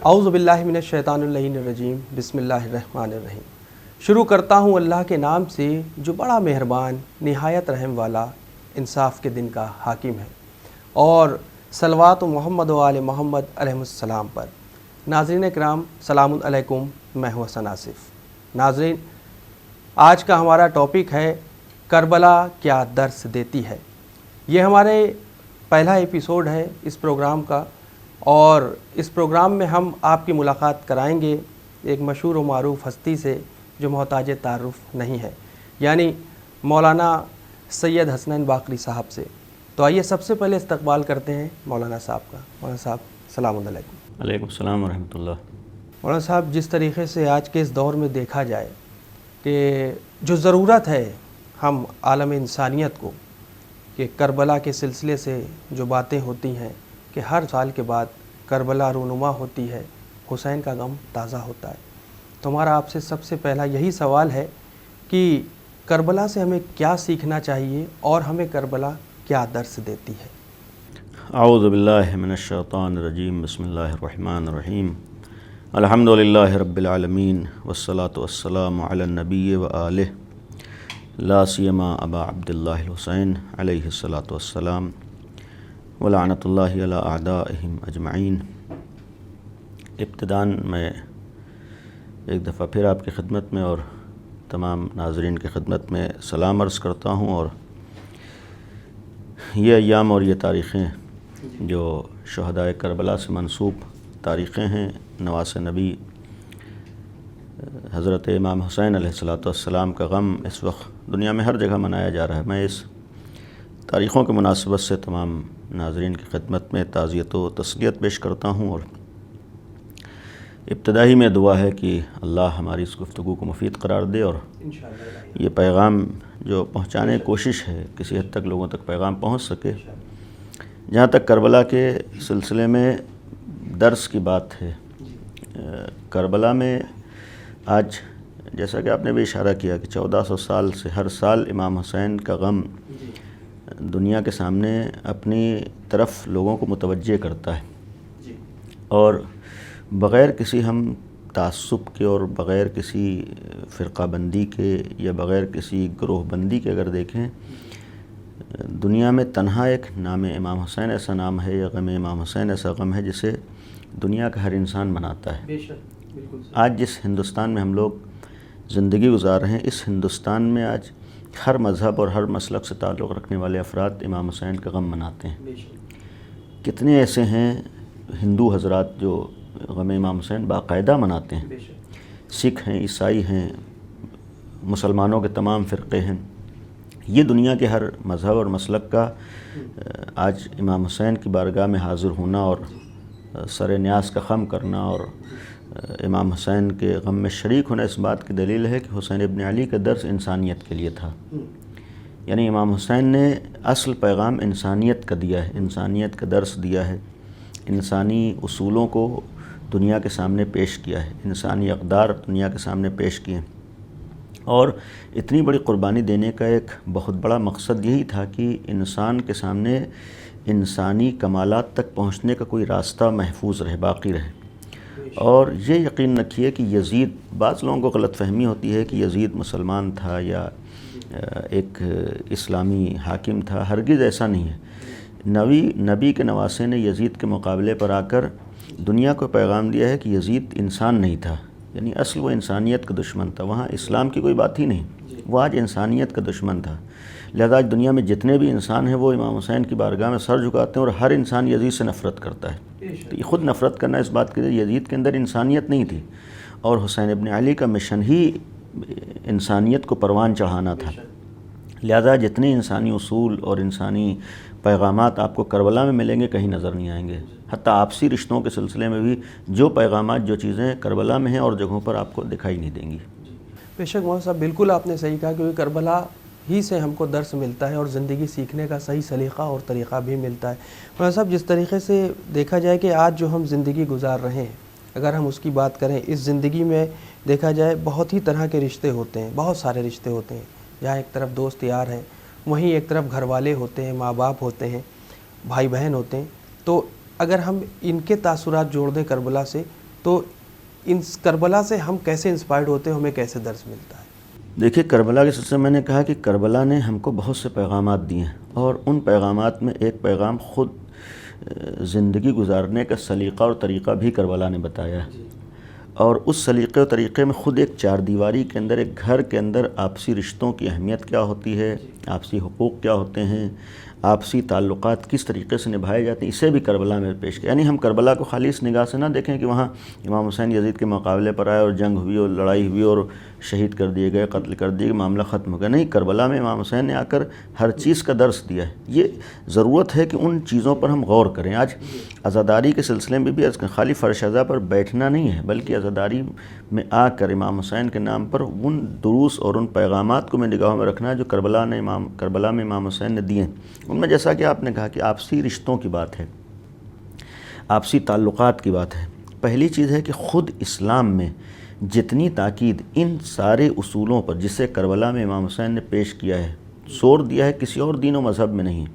اعوذ باللہ من الشیطان الرجیم بسم اللہ الرحمن الرحیم۔ شروع کرتا ہوں اللہ کے نام سے جو بڑا مہربان نہایت رحم والا انصاف کے دن کا حاکم ہے، اور صلوات محمد و آل محمد علیہ السلام پر۔ ناظرین کرام سلام علیکم، میں ہوں حسن آصف۔ ناظرین، آج کا ہمارا ٹاپک ہے کربلا کیا درس دیتی ہے۔ یہ ہمارے پہلا ایپیسوڈ ہے اس پروگرام کا، اور اس پروگرام میں ہم آپ کی ملاقات کرائیں گے ایک مشہور و معروف ہستی سے جو محتاج تعارف نہیں ہے، یعنی مولانا سید حسنین باقری صاحب سے۔ تو آئیے سب سے پہلے استقبال کرتے ہیں مولانا صاحب کا۔ مولانا صاحب السلام علیکم۔ علیکم السلام ورحمۃ اللہ۔ مولانا صاحب، جس طریقے سے آج کے اس دور میں دیکھا جائے کہ جو ضرورت ہے ہم عالم انسانیت کو، کہ کربلا کے سلسلے سے جو باتیں ہوتی ہیں کہ ہر سال کے بعد کربلا رونما ہوتی ہے، حسین کا غم تازہ ہوتا ہے، تو ہمارا آپ سے سب سے پہلا یہی سوال ہے کہ کربلا سے ہمیں کیا سیکھنا چاہیے اور ہمیں کربلا کیا درس دیتی ہے؟ اعوذ باللہ من الشیطان الرجیم، بسم اللہ الرحمن الرحیم، الحمدللہ رب العالمین، والصلاة والسلام علی النبی وآلہ، لا سیما ابا عبداللہ الحسین علیہ الصلاۃ والسلام، ولعنۃ اللہ علی اعدائہم اجمعین۔ ابتداً میں ایک دفعہ پھر آپ کی خدمت میں اور تمام ناظرین کی خدمت میں سلام عرض کرتا ہوں، اور یہ ایام اور یہ تاریخیں جو شہدائے کربلا سے منسوب تاریخیں ہیں، نواس نبی حضرت امام حسین علیہ السلام کا غم اس وقت دنیا میں ہر جگہ منایا جا رہا ہے۔ میں اس تاریخوں کے مناسبت سے تمام ناظرین کی خدمت میں تعزیت و تسلیت پیش کرتا ہوں، اور ابتدائی میں دعا ہے کہ اللہ ہماری اس گفتگو کو مفید قرار دے، اور یہ پیغام جو پہنچانے کی کوشش ہے کسی حد تک لوگوں تک پیغام پہنچ سکے۔ جہاں تک کربلا کے سلسلے میں درس کی بات ہے، کربلا میں آج جیسا کہ آپ نے بھی اشارہ کیا کہ 1400 سال سے ہر سال امام حسین کا غم دنیا کے سامنے اپنی طرف لوگوں کو متوجہ کرتا ہے، اور بغیر کسی ہم تعصب کے اور بغیر کسی فرقہ بندی کے یا بغیر کسی گروہ بندی کے اگر دیکھیں، دنیا میں تنہا ایک نام امام حسین ایسا نام ہے، یا غم امام حسین ایسا غم ہے جسے دنیا کا ہر انسان مناتا ہے۔ آج جس ہندوستان میں ہم لوگ زندگی گزار رہے ہیں، اس ہندوستان میں آج ہر مذہب اور ہر مسلک سے تعلق رکھنے والے افراد امام حسین کا غم مناتے ہیں۔ کتنے ایسے ہیں ہندو حضرات جو غم امام حسین باقاعدہ مناتے ہیں، سکھ ہیں، عیسائی ہیں، مسلمانوں کے تمام فرقے ہیں۔ یہ دنیا کے ہر مذہب اور مسلک کا آج امام حسین کی بارگاہ میں حاضر ہونا اور سر نیاز کا خم کرنا اور امام حسین کے غم میں شریک ہونا اس بات کی دلیل ہے کہ حسین ابن علی کا درس انسانیت کے لیے تھا۔ یعنی امام حسین نے اصل پیغام انسانیت کا دیا ہے، انسانیت کا درس دیا ہے، انسانی اصولوں کو دنیا کے سامنے پیش کیا ہے، انسانی اقدار دنیا کے سامنے پیش کیے، اور اتنی بڑی قربانی دینے کا ایک بہت بڑا مقصد یہی تھا کہ انسان کے سامنے انسانی کمالات تک پہنچنے کا کوئی راستہ محفوظ رہے، باقی رہے۔ اور یہ یقین رکھیے کہ یزید، بعض لوگوں کو غلط فہمی ہوتی ہے کہ یزید مسلمان تھا یا ایک اسلامی حاکم تھا، ہرگز ایسا نہیں ہے۔ نبی کے نواسے نے یزید کے مقابلے پر آ کر دنیا کو پیغام دیا ہے کہ یزید انسان نہیں تھا، یعنی اصل وہ انسانیت کا دشمن تھا، وہاں اسلام کی کوئی بات ہی نہیں، وہ آج انسانیت کا دشمن تھا۔ لہذا آج دنیا میں جتنے بھی انسان ہیں وہ امام حسین کی بارگاہ میں سر جھکاتے ہیں، اور ہر انسان یزید سے نفرت کرتا ہے۔ تو یہ خود نفرت کرنا اس بات کے لیے یزید کے اندر انسانیت نہیں تھی، اور حسین ابن علی کا مشن ہی انسانیت کو پروان چڑھانا تھا۔ لہذا جتنے انسانی اصول اور انسانی پیغامات آپ کو کربلا میں ملیں گے کہیں نظر نہیں آئیں گے۔ حتیٰ آپسی رشتوں کے سلسلے میں بھی جو پیغامات، جو چیزیں کربلا میں ہیں اور جگہوں پر آپ کو دکھائی نہیں دیں گی۔ بے شک مولانا صاحب، بالکل آپ نے صحیح کہا، کیونکہ کربلا ہی سے ہم کو درس ملتا ہے اور زندگی سیکھنے کا صحیح سلیقہ اور طریقہ بھی ملتا ہے۔ مولانا صاحب، جس طریقے سے دیکھا جائے کہ آج جو ہم زندگی گزار رہے ہیں، اگر ہم اس کی بات کریں، اس زندگی میں دیکھا جائے بہت ہی طرح کے رشتے ہوتے ہیں، بہت سارے رشتے ہوتے ہیں، جہاں ایک طرف دوست یار ہیں، وہیں ایک طرف گھر والے ہوتے ہیں، ماں باپ ہوتے ہیں، بھائی بہن ہوتے ہیں۔ تو اگر ہم ان کے تاثرات جوڑ دیں کربلا سے، تو ان کربلا سے ہم کیسے انسپائرڈ ہوتے ہیں, ہمیں کیسے درس ملتا ہے؟ دیکھیے کربلا کے سلسلے میں نے کہا کہ کربلا نے ہم کو بہت سے پیغامات دیے ہیں, اور ان پیغامات میں ایک پیغام خود زندگی گزارنے کا سلیقہ اور طریقہ بھی کربلا نے بتایا ہے. اور اس سلیقے و طریقے میں خود ایک چار دیواری کے اندر, ایک گھر کے اندر آپسی رشتوں کی اہمیت کیا ہوتی ہے, آپسی حقوق کیا ہوتے ہیں, آپسی تعلقات کس طریقے سے نبھائے جاتے ہیں, اسے بھی کربلا میں پیش کیا. یعنی ہم کربلا کو خالی اس نگاہ سے نہ دیکھیں کہ وہاں امام حسین یزید کے مقابلے پر آئے اور جنگ ہوئی اور لڑائی ہوئی اور شہید کر دیے گئے, قتل کر دیے گئے, معاملہ ختم ہو گیا. نہیں, کربلا میں امام حسین نے آ کر ہر چیز کا درس دیا ہے. یہ ضرورت ہے کہ ان چیزوں پر ہم غور کریں. آج عزاداری کے سلسلے میں بھی خالی فرش عزا پر بیٹھنا نہیں ہے, بلکہ عزاداری میں آ کر امام حسین کے نام پر ان دروس اور ان پیغامات کو میں نگاہوں میں رکھنا ہے جو کربلا میں امام حسین نے دیے. ان میں جیسا کہ آپ نے کہا کہ آپسی رشتوں کی بات ہے, آپسی تعلقات کی بات ہے. پہلی چیز ہے کہ خود اسلام میں جتنی تاکید ان سارے اصولوں پر جسے کربلا میں امام حسین نے پیش کیا ہے, زور دیا ہے, کسی اور دین و مذہب میں نہیں.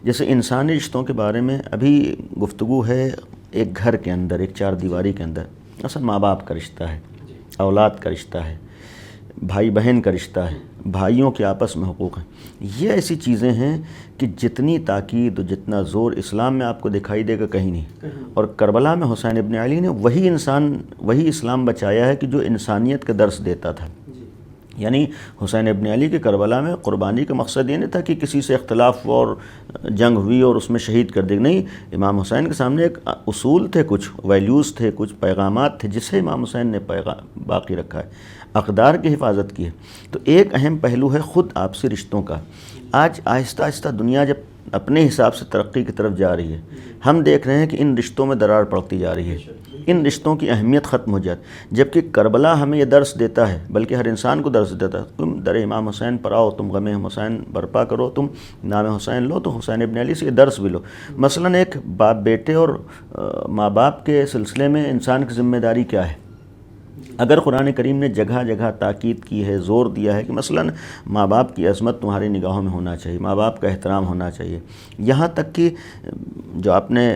جیسے انسانی رشتوں کے بارے میں ابھی گفتگو ہے ایک گھر کے اندر, ایک چار دیواری کے اندر. مثلا ماں باپ کا رشتہ ہے, اولاد کا رشتہ ہے, بھائی بہن کا رشتہ ہے, بھائیوں کے آپس میں حقوق ہیں. یہ ایسی چیزیں ہیں کہ جتنی تاکید و جتنا زور اسلام میں آپ کو دکھائی دے گا کہیں نہیں. اور کربلا میں حسین ابن علی نے وہی اسلام بچایا ہے کہ جو انسانیت کا درس دیتا تھا. یعنی حسین ابن علی کے کربلا میں قربانی کا مقصد یہ نہیں تھا کہ کسی سے اختلاف ہوا اور جنگ ہوئی اور اس میں شہید کر دے. نہیں, امام حسین کے سامنے ایک اصول تھے, کچھ ویلیوز تھے, کچھ پیغامات تھے جسے امام حسین نے باقی رکھا ہے, اقدار کی حفاظت کی ہے. تو ایک اہم پہلو ہے خود آپسی رشتوں کا. آج آہستہ آہستہ دنیا جب اپنے حساب سے ترقی کی طرف جا رہی ہے, ہم دیکھ رہے ہیں کہ ان رشتوں میں درار پڑتی جا رہی ہے, ان رشتوں کی اہمیت ختم ہو جاتی. جبکہ کربلا ہمیں یہ درس دیتا ہے, بلکہ ہر انسان کو درس دیتا ہے, تم در امام حسین پر آؤ, تم غم حسین برپا کرو, تم نام حسین لو. تو حسین ابن علی سے یہ درس بھی لو. مثلا ایک باپ بیٹے اور ماں باپ کے سلسلے میں انسان کی ذمہ داری کیا ہے. اگر قرآن کریم نے جگہ جگہ تاکید کی ہے, زور دیا ہے کہ مثلا ماں باپ کی عظمت تمہاری نگاہوں میں ہونا چاہیے, ماں باپ کا احترام ہونا چاہیے. یہاں تک کہ جو آپ نے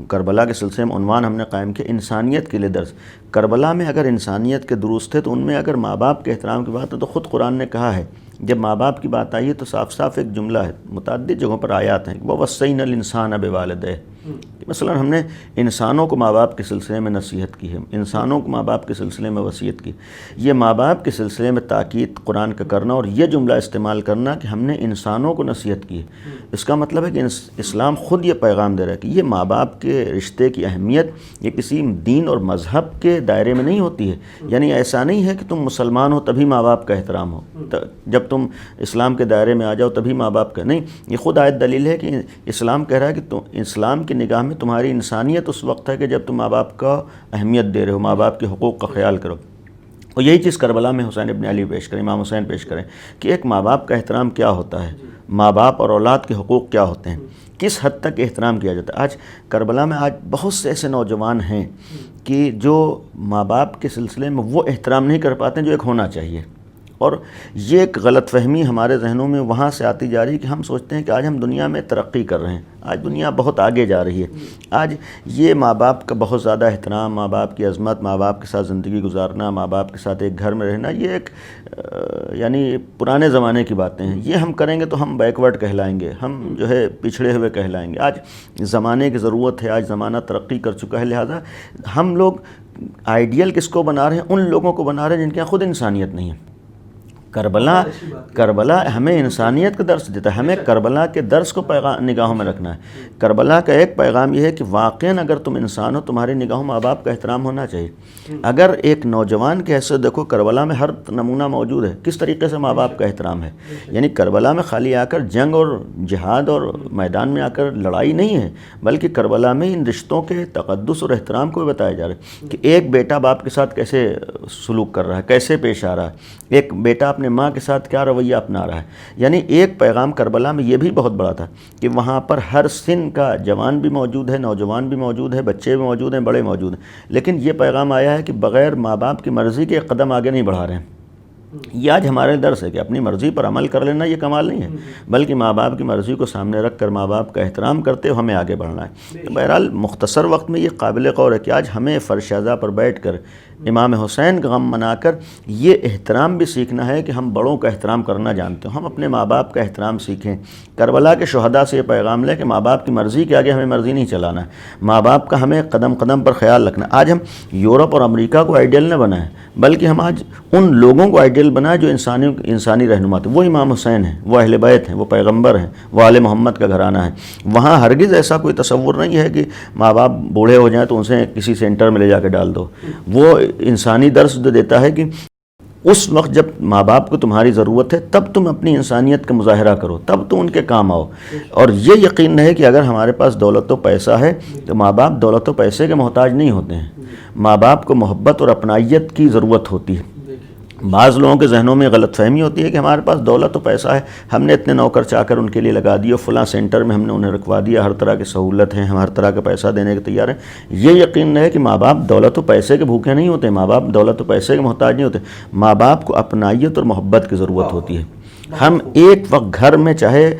کربلا کے سلسلے میں عنوان ہم نے قائم کیا, انسانیت کے لیے درس. کربلا میں اگر انسانیت کے دروس تھے تو ان میں اگر ماں باپ کے احترام کی بات ہے تو خود قرآن نے کہا ہے, جب ماں باپ کی بات آئی ہے تو صاف صاف ایک جملہ ہے, متعدد جگہوں پر آیات ہیں, وَوَصَّيْنَا الْإِنسَانَ بِوَالِدَيْهِ. مثلا ہم نے انسانوں کو ماں باپ کے سلسلے میں نصیحت کی ہے, انسانوں کو ماں باپ کے سلسلے میں وصیت کی. یہ ماں باپ کے سلسلے میں تاکید قرآن کا کرنا اور یہ جملہ استعمال کرنا کہ ہم نے انسانوں کو نصیحت کی ہے, اس کا مطلب ہے کہ اسلام خود یہ پیغام دے رہا ہے کہ یہ ماں باپ کے رشتے کی اہمیت یہ کسی دین اور مذہب کے دائرے میں نہیں ہوتی ہے. یعنی ایسا نہیں ہے کہ تم مسلمان ہو تبھی ماں باپ کا احترام ہو, جب تم اسلام کے دائرے میں آ جاؤ تبھی ماں باپ کا نہیں. یہ خود آیت دلیل ہے کہ اسلام کہہ رہا ہے کہ اسلام کی نگاہ میں تمہاری انسانیت اس وقت ہے کہ جب تم ماں باپ کا اہمیت دے رہے ہو, ماں باپ کے حقوق کا خیال کرو. اور یہی چیز کربلا میں حسین ابن علی پیش کریں, امام حسین پیش کریں کہ ایک ماں باپ کا احترام کیا ہوتا ہے, ماں باپ اور اولاد کے حقوق کیا ہوتے ہیں, کس حد تک احترام کیا جاتا ہے. آج کربلا میں بہت سے ایسے نوجوان ہیں کہ جو ماں باپ کے سلسلے میں وہ احترام نہیں کر پاتے ہیں جو ایک ہونا چاہیے. اور یہ ایک غلط فہمی ہمارے ذہنوں میں وہاں سے آتی جا رہی ہے کہ ہم سوچتے ہیں کہ آج ہم دنیا میں ترقی کر رہے ہیں, آج دنیا بہت آگے جا رہی ہے, آج یہ ماں باپ کا بہت زیادہ احترام, ماں باپ کی عظمت, ماں باپ کے ساتھ زندگی گزارنا, ماں باپ کے ساتھ ایک گھر میں رہنا, یہ ایک یعنی پرانے زمانے کی باتیں ہیں. یہ ہم کریں گے تو ہم بیکورڈ کہلائیں گے, ہم جو ہے پچھڑے ہوئے کہلائیں گے. آج زمانے کی ضرورت ہے, آج زمانہ ترقی کر چکا ہے, لہٰذا ہم لوگ آئیڈیل کس کو بنا رہے ہیں, ان لوگوں کو بنا رہے ہیں جن کے یہاں خود انسانیت نہیں ہے. کربلا ہمیں انسانیت کا درس دیتا ہے, ہمیں کربلا کے درس کو نگاہوں میں رکھنا ہے. کربلا کا ایک پیغام یہ ہے کہ واقعاً اگر تم انسان ہو تمہاری نگاہوں ماں باپ کا احترام ہونا چاہیے. اگر ایک نوجوان کے حیثیت دیکھو, کربلا میں ہر نمونہ موجود ہے کس طریقے سے ماں باپ کا احترام ہے. یعنی کربلا میں خالی آ کر جنگ اور جہاد اور میدان میں آ کر لڑائی نہیں ہے, بلکہ کربلا میں ان رشتوں کے تقدس اور احترام کو بھی بتایا جا رہا ہے کہ ایک بیٹا باپ کے ساتھ کیسے سلوک کر رہا ہے, کیسے پیش آ رہا ہے, ایک بیٹا اپنے ماں کے ساتھ کیا رویہ اپنا رہا ہے. یعنی ایک پیغام کربلا میں یہ بھی بہت بڑا تھا کہ وہاں پر ہر سن کا جوان بھی موجود ہے, نوجوان بھی موجود ہے, بچے بھی موجود ہیں, بڑے موجود ہیں, لیکن یہ پیغام آیا ہے کہ بغیر ماں باپ کی مرضی کے ایک قدم آگے نہیں بڑھا رہے ہیں. یہ آج ہمارے درس ہے کہ اپنی مرضی پر عمل کر لینا یہ کمال نہیں ہے، بلکہ ماں باپ کی مرضی کو سامنے رکھ کر ماں باپ کا احترام کرتے ہوئے ہمیں آگے بڑھنا ہے۔ بہرحال مختصر وقت میں یہ قابل غور ہے کہ آج ہمیں فرش اعضا پر بیٹھ کر امام حسین کا غم منا کر یہ احترام بھی سیکھنا ہے کہ ہم بڑوں کا احترام کرنا جانتے ہوں، ہم اپنے ماں باپ کا احترام سیکھیں۔ کربلا کے شہداء سے یہ پیغام لیں کہ ماں باپ کی مرضی کے آگے ہمیں مرضی نہیں چلانا ہے، ماں باپ کا ہمیں قدم قدم پر خیال رکھنا۔ آج ہم یورپ اور امریکہ کو آئیڈیل نہ بنائیں، بلکہ ہم آج ان لوگوں کو آئیڈیل بنائیں جو انسانی رہنما تھے۔ وہ امام حسین ہیں، وہ اہل بیت ہیں، وہ پیغمبر ہیں، وہ آل محمد کا گھرانہ ہے۔ وہاں ہرگز ایسا کوئی تصور نہیں ہے کہ ماں باپ بوڑھے ہو جائیں تو ان سے کسی سینٹر میں لے جا کے ڈال دو۔ وہ انسانی درس دیتا ہے کہ اس وقت جب ماں باپ کو تمہاری ضرورت ہے تب تم اپنی انسانیت کا مظاہرہ کرو، تب تم ان کے کام آؤ۔ اور یہ یقین ہے کہ اگر ہمارے پاس دولت و پیسہ ہے تو ماں باپ دولت و پیسے کے محتاج نہیں ہوتے ہیں، ماں باپ کو محبت اور اپنائیت کی ضرورت ہوتی ہے۔ بعض لوگوں کے ذہنوں میں غلط فہمی ہوتی ہے کہ ہمارے پاس دولت و پیسہ ہے، ہم نے اتنے نوکر چاکر ان کے لیے لگا دیے، فلاں سینٹر میں ہم نے انہیں رکھوا دیا، ہر طرح کی سہولت ہیں، ہم ہر طرح کا پیسہ دینے کے تیار ہیں۔ یہ یقین ہے کہ ماں باپ دولت و پیسے کے بھوکے نہیں ہوتے، ماں باپ دولت و پیسے کے محتاج نہیں ہوتے، ماں باپ کو اپنائیت اور محبت کی ضرورت ہوتی ہے۔ ہم ایک وقت گھر میں چاہے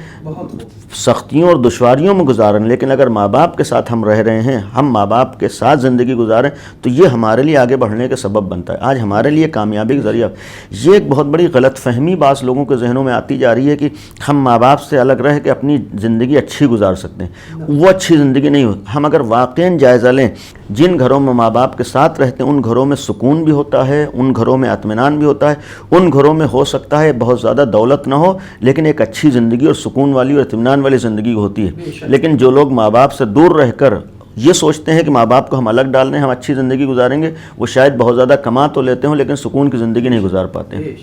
سختیوں اور دشواریوں میں گزاریں، لیکن اگر ماں باپ کے ساتھ ہم رہ رہے ہیں، ہم ماں باپ کے ساتھ زندگی گزاریں تو یہ ہمارے لیے آگے بڑھنے کا سبب بنتا ہے، آج ہمارے لیے کامیابی کا ذریعہ۔ یہ ایک بہت بڑی غلط فہمی بعض لوگوں کے ذہنوں میں آتی جا رہی ہے کہ ہم ماں باپ سے الگ رہ کے اپنی زندگی اچھی گزار سکتے ہیں۔ وہ اچھی زندگی نہیں ہوتی۔ ہم اگر واقعاً جائزہ لیں، جن گھروں میں ماں باپ کے ساتھ رہتے ہیں ان گھروں میں سکون بھی ہوتا ہے، ان گھروں میں اطمینان بھی ہوتا ہے، ان گھروں میں ہو سکتا ہے بہت زیادہ دولت نہ ہو لیکن ایک اچھی زندگی اور سکون والی اور اطمینان والی زندگی ہوتی ہے۔ لیکن جو لوگ ماں باپ سے دور رہ کر یہ سوچتے ہیں کہ ماں باپ کو ہم الگ ڈال دیں، ہم اچھی زندگی گزاریں گے، وہ شاید بہت زیادہ کما تو لیتے ہوں لیکن سکون کی زندگی نہیں گزار پاتے ہیں۔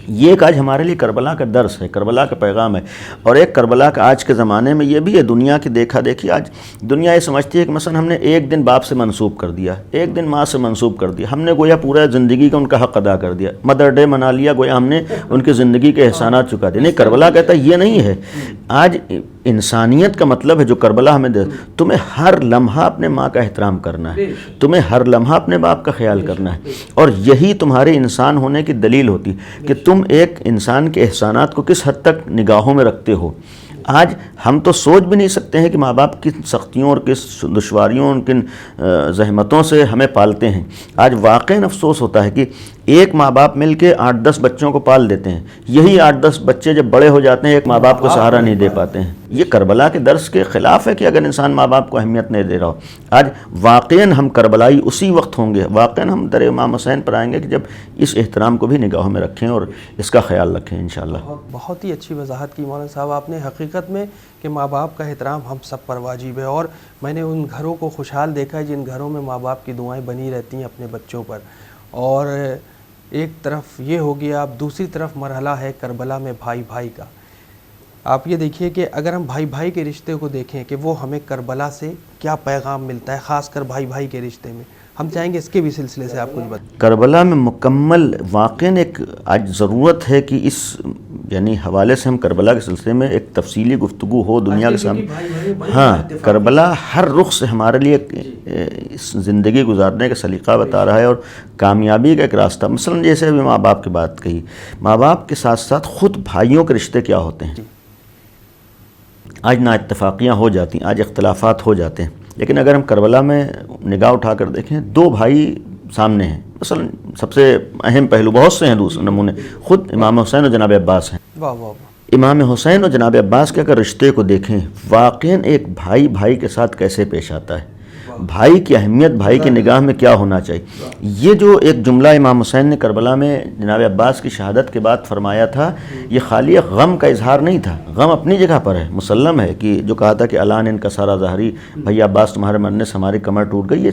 یہ ایک آج ہمارے لیے کربلا کا درس ہے، کربلا کا پیغام ہے۔ اور ایک کربلا کا آج کے زمانے میں یہ بھی ہے، دنیا کی دیکھا دیکھی آج دنیا یہ سمجھتی ہے کہ مثلا ہم نے ایک دن باپ سے منسوب کر دیا، ایک دن ماں سے منسوب کر دیا، ہم نے گویا پورا زندگی کا ان کا حق ادا کر دیا، مدر ڈے منا لیا، گویا ہم نے ان کی زندگی کے احسانات چکا دیے۔ نہیں، کربلا کہتا ہے یہ نہیں ہے۔ آج انسانیت کا مطلب ہے جو کربلا ہمیں دے، تمہیں ہر لمحہ اپنے ماں کا احترام کرنا ہے، تمہیں ہر لمحہ اپنے باپ کا خیال کرنا ہے، اور یہی تمہارے انسان ہونے کی دلیل ہوتی ہے کہ تم ایک انسان کے احسانات کو کس حد تک نگاہوں میں رکھتے ہو۔ آج ہم تو سوچ بھی نہیں سکتے ہیں کہ ماں باپ کن سختیوں اور کس دشواریوں اور کن زحمتوں سے ہمیں پالتے ہیں۔ آج واقعاً افسوس ہوتا ہے کہ ایک ماں باپ مل کے 8-10 بچوں کو پال دیتے ہیں، یہی 8-10 بچے جب بڑے ہو جاتے ہیں ایک ماں باپ کو سہارا نہیں دے پاتے ہیں۔ یہ کربلا کے درس کے خلاف ہے کہ اگر انسان ماں باپ کو اہمیت نہیں دے رہا ہو۔ آج واقعاً ہم کربلائی اسی وقت ہوں گے، واقعاً ہم در امام حسین پر آئیں گے کہ جب اس احترام کو بھی نگاہوں میں رکھیں اور اس کا خیال رکھیں انشاءاللہ۔ بہت ہی اچھی وضاحت کی مولانا صاحب آپ نے حقیقت میں کہ ماں باپ کا احترام ہم سب پر واجب ہے، اور میں نے ان گھروں کو خوشحال دیکھا ہے جن گھروں میں ماں باپ کی دعائیں بنی رہتی ہیں اپنے بچوں پر۔ اور ایک طرف یہ ہو گیا، اب دوسری طرف مرحلہ ہے کربلا میں بھائی بھائی کا۔ آپ یہ دیکھیے کہ اگر ہم بھائی بھائی کے رشتے کو دیکھیں کہ وہ ہمیں کربلا سے کیا پیغام ملتا ہے، خاص کر بھائی بھائی کے رشتے میں، ہم چاہیں گے اس کے بھی سلسلے سے آپ کچھ بتائیں۔ کربلا میں مکمل واقعاً ایک آج ضرورت ہے کہ اس یعنی حوالے سے ہم کربلا کے سلسلے میں ایک تفصیلی گفتگو ہو دنیا کے سامنے۔ ہاں، کربلا ہر رخ سے ہمارے لیے زندگی گزارنے کا سلیقہ بتا رہا ہے اور کامیابی کا ایک راستہ۔ مثلا جیسے ابھی ماں باپ کی بات کہی، ماں باپ کے ساتھ ساتھ خود بھائیوں کے رشتے کیا ہوتے ہیں۔ آج نا اتفاقیاں ہو جاتی ہیں، آج اختلافات ہو جاتے ہیں، لیکن اگر ہم کربلا میں نگاہ اٹھا کر دیکھیں 2 بھائی سامنے ہیں۔ مثلا سب سے اہم پہلو، بہت سے ہیں دوسرے نمونے، خود امام حسین اور جناب عباس ہیں۔ واہ واہ واہ۔ امام حسین اور جناب عباس کے اگر رشتے کو دیکھیں، واقعاً ایک بھائی بھائی کے ساتھ کیسے پیش آتا ہے، بھائی کی اہمیت بھائی کی نگاہ میں کیا ہونا چاہیے۔ یہ جو ایک جملہ امام حسین نے کربلا میں جناب عباس کی شہادت کے بعد فرمایا تھا، یہ خالی ایک غم کا اظہار نہیں تھا، غم اپنی جگہ پر ہے، مسلم ہے کہ جو کہا تھا کہ الان ان کا سارا ظاہری، بھائی عباس تمہارے مرنے سے ہماری کمر ٹوٹ گئی، یہ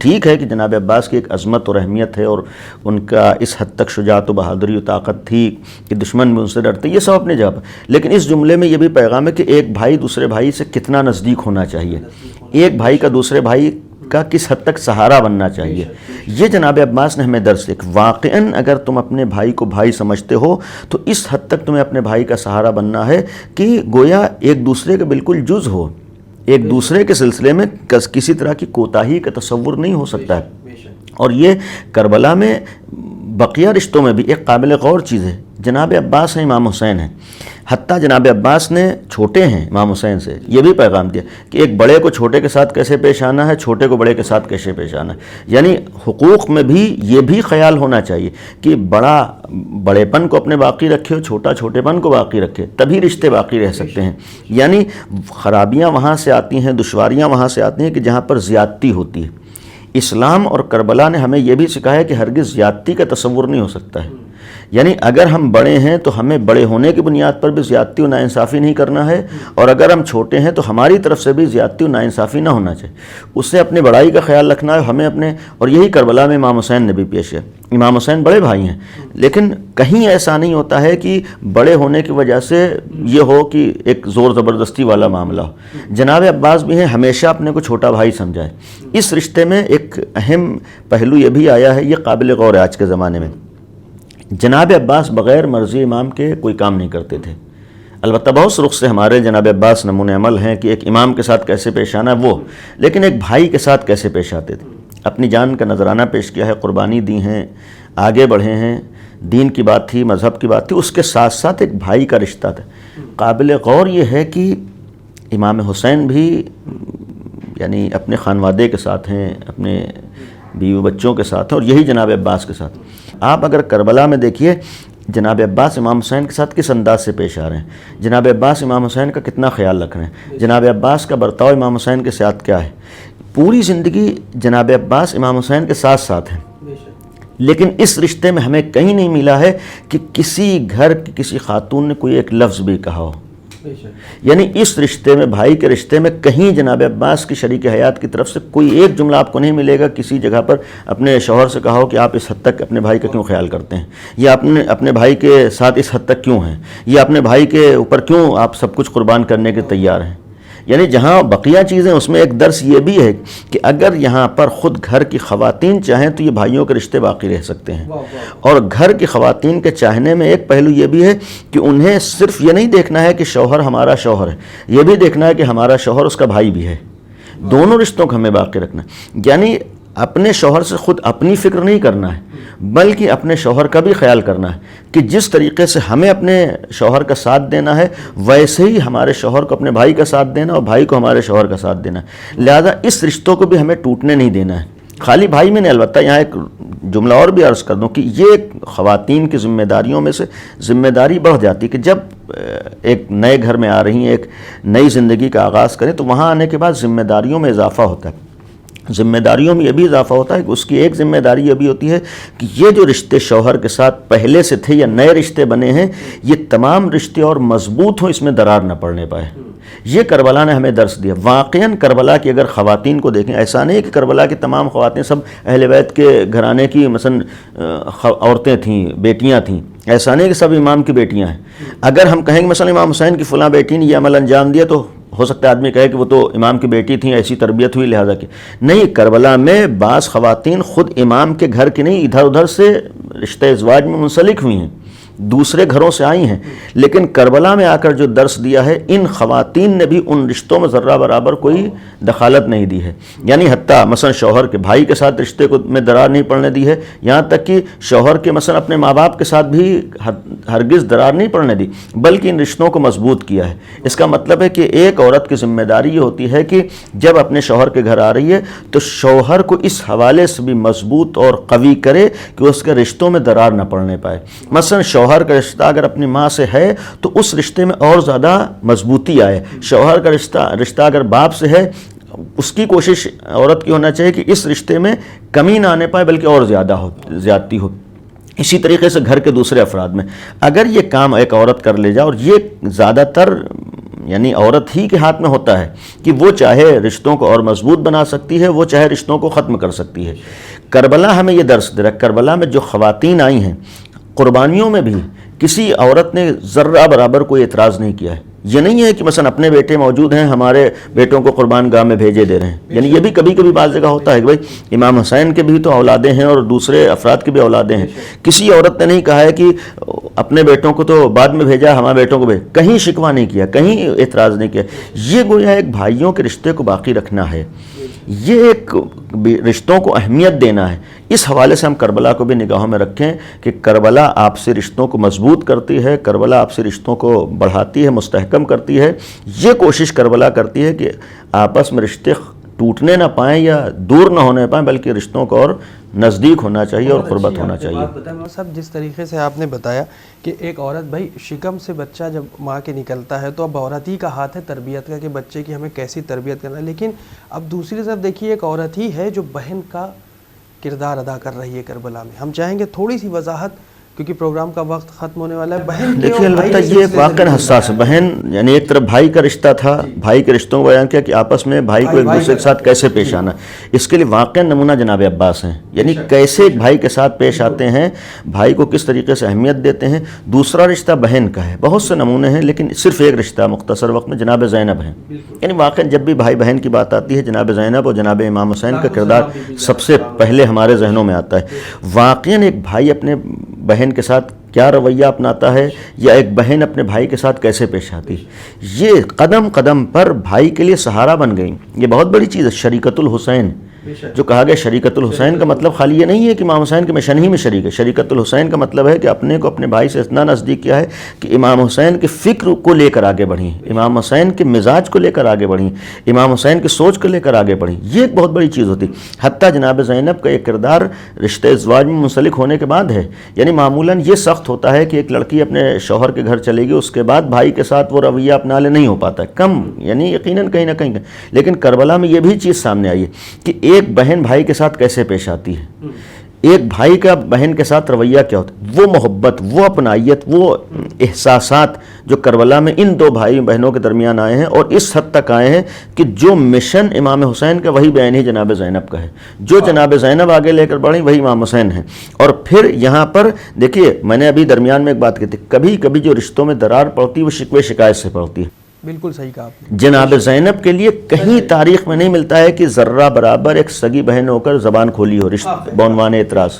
ٹھیک ہے کہ جناب عباس کی ایک عظمت اور اہمیت ہے اور ان کا اس حد تک شجاعت و بہادری و طاقت تھی کہ دشمن بھی ان سے ڈرتے، یہ سب اپنی جگہ پر، لیکن اس جملے میں یہ بھی پیغام ہے کہ ایک بھائی دوسرے بھائی سے کتنا نزدیک ہونا چاہیے، ایک بھائی کا دوسرے بھائی کا کس حد تک سہارا بننا چاہیے۔ یہ جناب عباس نے ہمیں درس دیا کہ واقعاً اگر تم اپنے بھائی کو بھائی سمجھتے ہو تو اس حد تک تمہیں اپنے بھائی کا سہارا بننا ہے کہ گویا ایک دوسرے کے بالکل جز ہو، ایک دوسرے کے سلسلے میں کسی طرح کی کوتاہی کا تصور نہیں ہو سکتا ہے۔ اور یہ کربلا میں بقیہ رشتوں میں بھی ایک قابل غور چیز ہے، جناب عباس ہیں، امام حسین ہیں، حتیٰ جناب عباس نے چھوٹے ہیں امام حسین سے یہ بھی پیغام دیا کہ ایک بڑے کو چھوٹے کے ساتھ کیسے پیش آنا ہے، چھوٹے کو بڑے کے ساتھ کیسے پیش آنا ہے۔ یعنی حقوق میں بھی یہ بھی خیال ہونا چاہیے کہ بڑا بڑے پن کو اپنے باقی رکھے اور چھوٹا چھوٹے پن کو باقی رکھے، تبھی رشتے باقی رہ سکتے ہیں۔ یعنی خرابیاں وہاں سے آتی ہیں، دشواریاں وہاں سے آتی ہیں کہ جہاں پر زیادتی ہوتی ہے۔ اسلام اور کربلا نے ہمیں یہ بھی سکھایا کہ ہرگز زیادتی کا تصور نہیں ہو سکتا ہے۔ یعنی اگر ہم بڑے ہیں تو ہمیں بڑے ہونے کی بنیاد پر بھی زیادتی و ناانصافی نہیں کرنا ہے، اور اگر ہم چھوٹے ہیں تو ہماری طرف سے بھی زیادتی و ناانصافی نہ ہونا چاہیے، اس سے اپنی بڑائی کا خیال رکھنا ہے ہمیں اپنے۔ اور یہی کربلا میں امام حسین نے بھی پیش کیا۔ امام حسین بڑے بھائی ہیں، لیکن کہیں ایسا نہیں ہوتا ہے کہ بڑے ہونے کی وجہ سے یہ ہو کہ ایک زور زبردستی والا معاملہ ہو۔ جناب عباس بھی ہیں، ہمیشہ اپنے کو چھوٹا بھائی سمجھا ہے۔ اس رشتے میں ایک اہم پہلو یہ بھی آیا ہے، یہ قابل غور ہے آج کے زمانے میں۔ جناب عباس بغیر مرضی امام کے کوئی کام نہیں کرتے تھے۔ البتہ بہت سے رخ سے ہمارے جناب عباس نمونہ عمل ہیں کہ ایک امام کے ساتھ کیسے پیش آنا ہے وہ، لیکن ایک بھائی کے ساتھ کیسے پیش آتے تھے۔ اپنی جان کا نذرانہ پیش کیا ہے، قربانی دی ہیں، آگے بڑھے ہیں، دین کی بات تھی، مذہب کی بات تھی، اس کے ساتھ ساتھ ایک بھائی کا رشتہ تھا۔ قابل غور یہ ہے کہ امام حسین بھی یعنی اپنے خانوادے کے ساتھ ہیں، اپنے بیوی بچوں کے ساتھ ہیں، اور یہی جناب عباس کے ساتھ۔ آپ اگر کربلا میں دیکھیے جناب عباس امام حسین کے ساتھ کس انداز سے پیش آ رہے ہیں، جناب عباس امام حسین کا کتنا خیال رکھ رہے ہیں، جناب عباس کا برتاؤ امام حسین کے ساتھ کیا ہے۔ پوری زندگی جناب عباس امام حسین کے ساتھ ساتھ ہیں، لیکن اس رشتے میں ہمیں کہیں نہیں ملا ہے کہ کسی گھر کی کسی خاتون نے کوئی ایک لفظ بھی کہا ہو۔ یعنی اس رشتے میں، بھائی کے رشتے میں، کہیں جناب عباس کی شریک حیات کی طرف سے کوئی ایک جملہ آپ کو نہیں ملے گا کسی جگہ پر اپنے شوہر سے کہا ہو کہ آپ اس حد تک اپنے بھائی کا کیوں خیال کرتے ہیں، یا اپنے بھائی کے ساتھ اس حد تک کیوں ہیں، یا اپنے بھائی کے اوپر کیوں آپ سب کچھ قربان کرنے کے تیار ہیں۔ یعنی جہاں بقیہ چیزیں، اس میں ایک درس یہ بھی ہے کہ اگر یہاں پر خود گھر کی خواتین چاہیں تو یہ بھائیوں کے رشتے باقی رہ سکتے ہیں۔ اور گھر کی خواتین کے چاہنے میں ایک پہلو یہ بھی ہے کہ انہیں صرف یہ نہیں دیکھنا ہے کہ شوہر ہمارا شوہر ہے، یہ بھی دیکھنا ہے کہ ہمارا شوہر اس کا بھائی بھی ہے۔ دونوں رشتوں کو ہمیں باقی رکھنا ہے۔ یعنی اپنے شوہر سے خود اپنی فکر نہیں کرنا ہے، بلکہ اپنے شوہر کا بھی خیال کرنا ہے کہ جس طریقے سے ہمیں اپنے شوہر کا ساتھ دینا ہے، ویسے ہی ہمارے شوہر کو اپنے بھائی کا ساتھ دینا اور بھائی کو ہمارے شوہر کا ساتھ دینا ہے۔ لہذا اس رشتوں کو بھی ہمیں ٹوٹنے نہیں دینا ہے۔ خالی بھائی میں نہیں، البتہ یہاں ایک جملہ اور بھی عرض کر دوں کہ یہ خواتین کی ذمہ داریوں میں سے ذمہ داری بڑھ جاتی ہے کہ جب ایک نئے گھر میں آ رہی ہیں، ایک نئی زندگی کا آغاز کریں، تو وہاں آنے کے بعد ذمہ داریوں میں اضافہ ہوتا ہے۔ ذمہ داریوں میں یہ بھی اضافہ ہوتا ہے کہ اس کی ایک ذمہ داری یہ بھی ہوتی ہے کہ یہ جو رشتے شوہر کے ساتھ پہلے سے تھے یا نئے رشتے بنے ہیں، یہ تمام رشتے اور مضبوط ہوں، اس میں درار نہ پڑنے پائے۔ یہ کربلا نے ہمیں درس دیا۔ واقعاً کربلا کی اگر خواتین کو دیکھیں، ایسا نہیں کہ کربلا کی تمام خواتین سب اہل بیت کے گھرانے کی مثلا عورتیں تھیں، بیٹیاں تھیں، ایسا نہیں کہ سب امام کی بیٹیاں ہیں۔ اگر ہم کہیں گے مثلا امام حسین کی فلاں بیٹی نے یہ عمل انجام دیا تو ہو سکتا ہے آدمی کہے کہ وہ تو امام کی بیٹی تھیں، ایسی تربیت ہوئی لہذا کہ نہیں۔ کربلا میں بعض خواتین خود امام کے گھر کی نہیں، ادھر ادھر سے رشتہ ازواج میں منسلک ہوئی ہیں، دوسرے گھروں سے آئی ہیں، لیکن کربلا میں آ کر جو درس دیا ہے، ان خواتین نے بھی ان رشتوں میں ذرہ برابر کوئی دخالت نہیں دی ہے۔ یعنی حتیٰ مثلا شوہر کے بھائی کے ساتھ رشتے کو میں درار نہیں پڑنے دی ہے، یہاں تک کہ شوہر کے مثلا اپنے ماں باپ کے ساتھ بھی ہرگز درار نہیں پڑنے دی، بلکہ ان رشتوں کو مضبوط کیا ہے۔ اس کا مطلب ہے کہ ایک عورت کی ذمہ داری یہ ہوتی ہے کہ جب اپنے شوہر کے گھر آ رہی ہے تو شوہر کو اس حوالے سے بھی مضبوط اور قوی کرے کہ اس کے رشتوں میں درار نہ پڑنے پائے۔ مثلا شوہر کا رشتہ اگر اپنی ماں سے ہے تو اس رشتے میں اور زیادہ مضبوطی آئے، شوہر کا رشتہ اگر باپ سے ہے، اس کی کوشش عورت کی ہونا چاہیے کہ اس رشتے میں کمی نہ آنے پائے بلکہ اور زیادتی ہو۔ اسی طریقے سے گھر کے دوسرے افراد میں اگر یہ کام ایک عورت کر لے جائے، اور یہ زیادہ تر یعنی عورت ہی کے ہاتھ میں ہوتا ہے کہ وہ چاہے رشتوں کو اور مضبوط بنا سکتی ہے، وہ چاہے رشتوں کو ختم کر سکتی ہے۔ کربلا ہمیں یہ درس دے رہا ہے۔ کربلا میں جو خواتین آئی ہیں، قربانیوں میں بھی کسی عورت نے ذرہ برابر کوئی اعتراض نہیں کیا ہے۔ یہ نہیں ہے کہ مثلا اپنے بیٹے موجود ہیں، ہمارے بیٹوں کو قربان گاہ میں بھیجے دے رہے ہیں۔ یعنی یہ بھی کبھی کبھی بعض جگہ ہوتا ہے کہ بھائی امام حسین کے بھی تو اولادیں ہیں اور دوسرے افراد کی بھی اولادیں ہیں، کسی عورت نے نہیں کہا ہے کہ اپنے بیٹوں کو تو بعد میں بھیجا، ہمارے بیٹوں کو کہیں شکوہ نہیں کیا، کہیں اعتراض نہیں کیا۔ یہ گویا ایک بھائیوں کے رشتے کو باقی رکھنا ہے، یہ ایک رشتوں کو اہمیت دینا ہے اس حوالے سے ہم کربلا کو بھی نگاہوں میں رکھیں کہ کربلا آپسی رشتوں کو مضبوط کرتی ہے، کربلا آپسی رشتوں کو بڑھاتی ہے، مستحکم کرتی ہے. یہ کوشش کربلا کرتی ہے کہ آپس میں رشتے ٹوٹنے نہ پائیں یا دور نہ ہونے پائیں، بلکہ رشتوں کو اور نزدیک ہونا چاہیے اور قربت ہونا چاہیے. صاحب جس طریقے سے آپ نے بتایا کہ ایک عورت، بھائی شکم سے بچہ جب ماں کے نکلتا ہے تو اب عورت ہی کا ہاتھ ہے تربیت کا کہ بچے کی ہمیں کیسی تربیت کرنا ہے، لیکن اب دوسری طرف دیکھیے ایک عورت ہی ہے جو بہن کا کردار ادا کر رہی ہے کربلا میں. ہم چاہیں گے تھوڑی سی وضاحت کیونکہ پروگرام کا وقت ختم ہونے والا ہے. بہن دیکھیے البتہ یہ واقعا حساس ہے. بہن یعنی ایک طرف بھائی کا رشتہ تھا، بھائی کے رشتوں کو بیان کیا کہ آپس میں بھائی کو ایک دوسرے کے ساتھ کیسے پیش آنا. اس کے لیے واقعا نمونہ جناب عباس ہیں، یعنی کیسے ایک بھائی کے ساتھ پیش آتے ہیں، بھائی کو کس طریقے سے اہمیت دیتے ہیں. دوسرا رشتہ بہن کا ہے، بہت سے نمونے ہیں لیکن صرف ایک رشتہ مختصر وقت میں جناب زینب ہیں. یعنی واقعا جب بھی بھائی بہن کی بات آتی ہے جناب زینب اور جناب امام حسین کا کردار سب سے پہلے ہمارے ذہنوں میں آتا ہے. واقعا ایک بھائی اپنے بہن کے ساتھ کیا رویہ اپناتا ہے یا ایک بہن اپنے بھائی کے ساتھ کیسے پیش آتی، یہ قدم قدم پر بھائی کے لیے سہارا بن گئی. یہ بہت بڑی چیز ہے. شریکت الحسین جو کہا گیا، شریکت الحسین کا مطلب خالی یہ نہیں ہے کہ امام حسین کے مشن ہی میں شریک ہے. شریکت الحسین کا مطلب ہے کہ اپنے کو اپنے بھائی سے اتنا نزدیک کیا ہے کہ امام حسین کے فکر کو لے کر آگے بڑھیں، امام حسین کے مزاج کو لے کر آگے بڑھیں، امام حسین کی سوچ کو لے کر آگے بڑھیں. یہ ایک بہت بڑی چیز ہوتی. حتیٰ جناب زینب کا یہ کردار رشتے ازواج میں منسلک ہونے کے بعد ہے. یعنی معمولاً یہ سخت ہوتا ہے کہ ایک لڑکی اپنے شوہر کے گھر چلے گی، اس کے بعد بھائی کے ساتھ وہ رویہ اپنا لے نہیں ہو پاتا ہے، کم، یعنی یقیناً کہیں نہ کہیں. لیکن کربلا میں یہ بھی چیز سامنے آئی ہے کہ ایک بہن بھائی کے ساتھ کیسے پیش آتی ہے، ایک بھائی کا بہن کے ساتھ رویہ کیا ہوتا ہے. وہ محبت، وہ اپنائیت، وہ احساسات جو کربلا میں ان دو بھائی بہنوں کے درمیان آئے ہیں اور اس حد تک آئے ہیں کہ جو مشن امام حسین کا وہی بیان ہی جناب زینب کا ہے. جو جناب زینب آگے لے کر بڑھیں وہی امام حسین ہیں. اور پھر یہاں پر دیکھیے میں نے ابھی درمیان میں ایک بات کی تھی، کبھی کبھی جو رشتوں میں درار پڑتی ہے وہ شکوے شکایت سے پڑتی ہے. بالکل صحیح کہا آپ نے. جناب زینب کے لیے کہیں تاریخ میں نہیں ملتا ہے کہ ذرہ برابر ایک سگی بہن ہو کر زبان کھولی ہو رشتہ بعنوان اعتراض.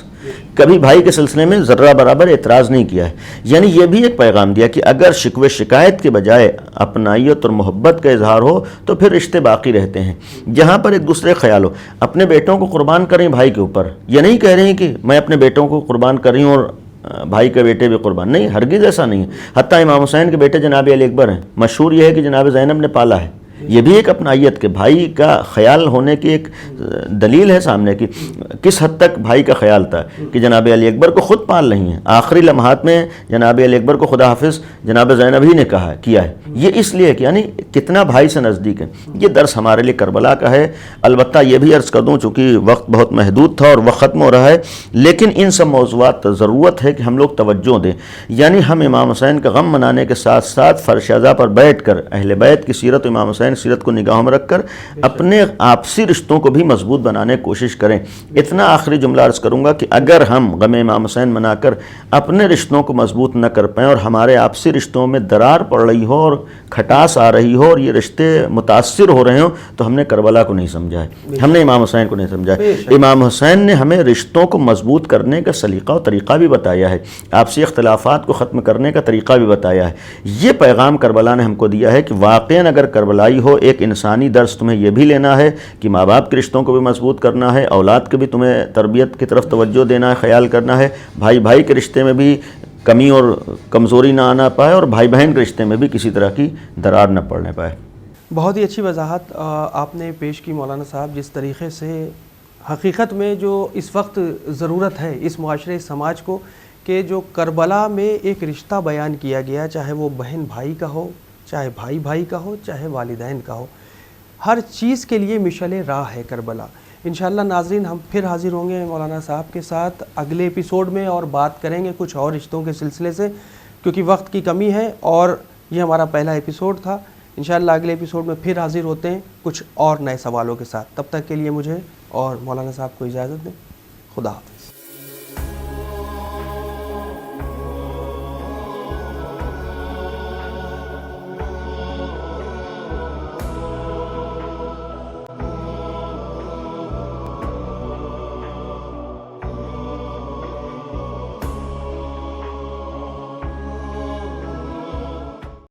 کبھی بھائی کے سلسلے میں ذرہ برابر اعتراض نہیں کیا ہے. یعنی یہ بھی ایک پیغام دیا کہ اگر شکوے شکایت کے بجائے اپنائیت اور محبت کا اظہار ہو تو پھر رشتے باقی رہتے ہیں. جہاں پر ایک دوسرے خیال ہو، اپنے بیٹوں کو قربان کریں بھائی کے اوپر، یہ نہیں کہہ رہے ہیں کہ میں اپنے بیٹوں کو قربان کر رہی ہوں اور بھائی کے بیٹے بھی قربان، نہیں، ہرگز ایسا نہیں ہے. حتیٰ امام حسین کے بیٹے جناب علی اکبر ہیں، مشہور یہ ہے کہ جناب زینب نے پالا ہے. یہ بھی ایک اپنائیت کے بھائی کا خیال ہونے کی ایک دلیل ہے سامنے کی. کس حد تک بھائی کا خیال تھا کہ جناب علی اکبر کو خود پال رہی ہیں. آخری لمحات میں جناب علی اکبر کو خدا حافظ جناب زینب ہی نے کیا ہے. یہ اس لیے کہ یعنی کتنا بھائی سے نزدیک ہے. یہ درس ہمارے لیے کربلا کا ہے. البتہ یہ بھی عرض کر دوں چونکہ وقت بہت محدود تھا اور وقت ختم ہو رہا ہے، لیکن ان سب موضوعات ضرورت ہے کہ ہم لوگ توجہ دیں. یعنی ہم امام حسین کا غم منانے کے ساتھ ساتھ فرش اعضا پر بیٹھ کر اہل بیت کی سیرت و امام حسین سیرت کو نگاہوں میں رکھ کر اپنے آپسی رشتوں کو بھی مضبوط بنانے کی کوشش کریں. اتنا آخری جملہ عرض کروں گا کہ اگر ہم غم امام حسین منا کر اپنے رشتوں کو مضبوط نہ کر پائیں اور ہمارے آپسی رشتوں میں درار پڑ رہی ہو اور کھٹاس آ رہی ہو اور یہ رشتے متاثر ہو رہے ہوں تو ہم نے کربلا کو نہیں سمجھا ہے، ہم نے امام حسین کو نہیں سمجھا ہے. امام حسین نے ہمیں رشتوں کو مضبوط کرنے کا سلیقہ و طریقہ بھی بتایا ہے، آپسی اختلافات کو ختم کرنے کا طریقہ بھی بتایا ہے. یہ پیغام کربلا نے ہم کو دیا ہے کہ واقعاً اگر کربلائی ہو ایک انسانی درس تمہیں یہ بھی لینا ہے کہ ماں باپ کے رشتوں کو بھی مضبوط کرنا ہے، اولاد کے بھی تمہیں تربیت کی طرف توجہ دینا ہے، خیال کرنا ہے، بھائی بھائی کے رشتے میں بھی کمی اور کمزوری نہ آنا پائے اور بھائی بہن کے رشتے میں بھی کسی طرح کی درار نہ پڑنے پائے. بہت ہی اچھی وضاحت آپ نے پیش کی مولانا صاحب. جس طریقے سے حقیقت میں جو اس وقت ضرورت ہے اس معاشرے اس سماج کو کہ جو کربلا میں ایک رشتہ بیان کیا گیا، چاہے وہ بہن بھائی کا ہو، چاہے بھائی بھائی کا ہو، چاہے والدین کا ہو، ہر چیز کے لیے مشعل راہ ہے کربلا. انشاءاللہ ناظرین ہم پھر حاضر ہوں گے مولانا صاحب کے ساتھ اگلے ایپیسوڈ میں اور بات کریں گے کچھ اور رشتوں کے سلسلے سے، کیونکہ وقت کی کمی ہے اور یہ ہمارا پہلا ایپیسوڈ تھا. انشاءاللہ اگلے ایپیسوڈ میں پھر حاضر ہوتے ہیں کچھ اور نئے سوالوں کے ساتھ. تب تک کے لیے مجھے اور مولانا صاحب کو اجازت دیں. خدا حافظ.